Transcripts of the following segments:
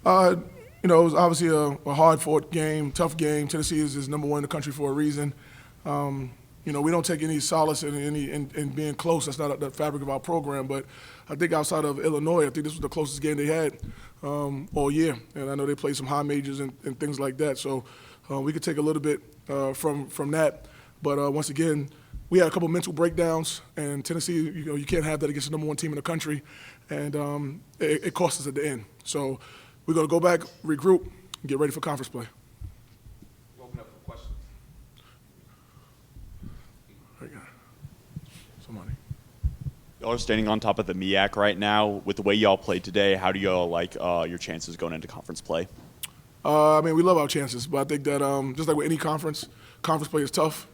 Uh, it was obviously a hard-fought game, tough game. Tennessee is number one in the country for a reason. We don't take any solace in being close. That's not the fabric of our program. But I think outside of Illinois, I think this was the closest game they had all year. And I know they played some high majors and things like that. So we could take a little bit from that. But once again, we had a couple mental breakdowns, and Tennessee, you can't have that against the number one team in the country, and it cost us at the end. So we're going to go back, regroup, and get ready for conference play. We'll open up for questions. Somebody. Y'all are standing on top of the MEAC right now. With the way y'all played today, how do y'all like your chances going into conference play? We love our chances, but I think that just like with any conference play is tough.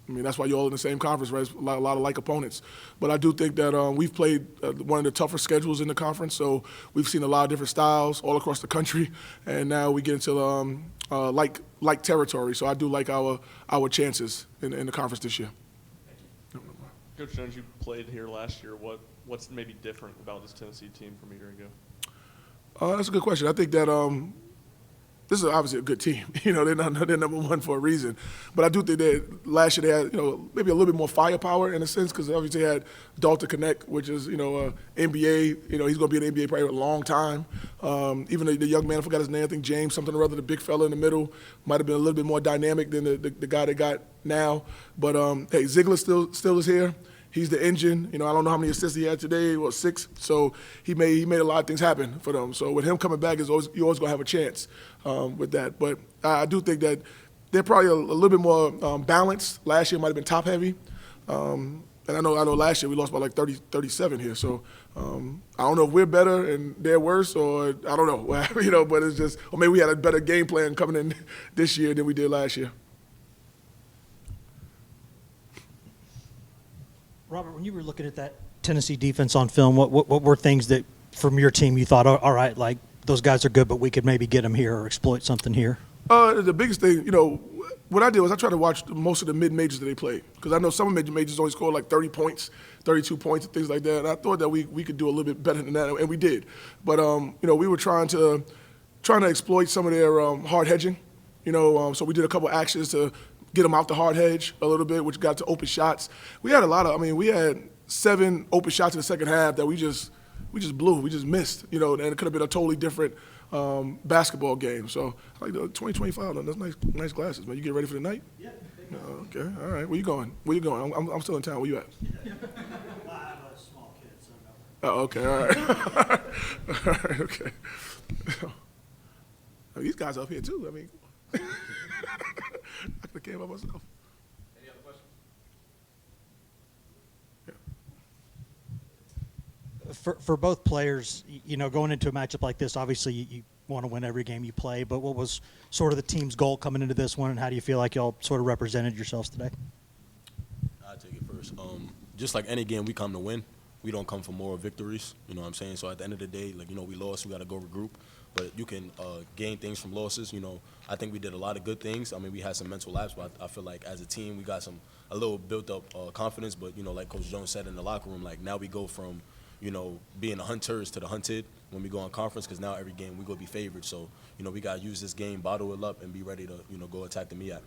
That's why you're all in the same conference, right? It's a lot of like opponents. But I do think that we've played one of the tougher schedules in the conference, so we've seen a lot of different styles all across the country, and now we get into like territory. So I do like our chances in the conference this year. Coach Jones, you played here last year. What's maybe different about this Tennessee team from a year ago? That's a good question. I think that this is obviously a good team. They're number one for a reason. But I do think that last year they had, maybe a little bit more firepower in a sense, because obviously they had Dalton Connect, which is, NBA. He's going to be in the NBA probably a long time. Even the young man, I forgot his name, I think James something or other, the big fella in the middle, might have been a little bit more dynamic than the guy they got now. But, hey, Ziegler still is here. He's the engine. I don't know how many assists he had today, 6. So he made a lot of things happen for them. So with him coming back, you're always going to have a chance with that. But I do think that they're probably a little bit more balanced. Last year might have been top heavy. And I know last year we lost by like 37 here. So I don't know if we're better and they're worse, or I don't know. But it's just, or maybe we had a better game plan coming in this year than we did last year. Robert, when you were looking at that Tennessee defense on film, what were things that from your team you thought, all right, like those guys are good, but we could maybe get them here or exploit something here? The biggest thing, what I did was I tried to watch most of the mid-majors that they played, because I know some of the majors only scored like 30 points, 32 points, and things like that. And I thought that we could do a little bit better than that, and we did. But we were trying to exploit some of their hard hedging. So we did a couple actions to get them out the hard hedge a little bit, which got to open shots. We had we had 7 open shots in the second half that we just blew. We just missed, and it could have been a totally different basketball game. So I like the 2025. That's nice glasses, man. You get ready for the night? Yeah. Okay, all right. Where you going? I'm still in town. Where you at? I have a small kid, so no. Oh, okay, all right. All right, okay. These guys up here too. I could have came by myself. Any other questions? For both players, going into a matchup like this, obviously you want to win every game you play, but what was sort of the team's goal coming into this one, and how do you feel like y'all sort of represented yourselves today? I'll take it first. Just like any game, we come to win. We don't come for moral victories, you know what I'm saying? So at the end of the day, we lost, we got to go regroup. But you can gain things from losses. I think we did a lot of good things. We had some mental lapse, but I feel like as a team, we got a little built-up confidence. But, like Coach Jones said in the locker room, now we go from, being the hunters to the hunted when we go on conference, because now every game we go be favored. So, we got to use this game, bottle it up, and be ready to, go attack the MEAC.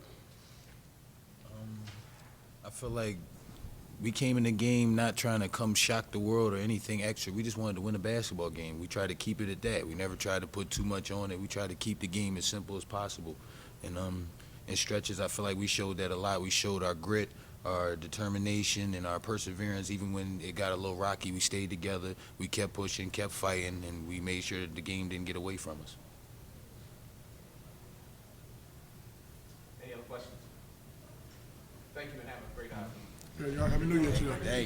I feel like we came in the game not trying to come shock the world or anything extra. We just wanted to win a basketball game. We tried to keep it at that. We never tried to put too much on it. We tried to keep the game as simple as possible. And in stretches, I feel like we showed that a lot. We showed our grit, our determination, and our perseverance. Even when it got a little rocky, we stayed together. We kept pushing, kept fighting, and we made sure that the game didn't get away from us. Any other questions? Thank you, and have a great afternoon. Yeah, y'all, Happy New Year to you. Hey.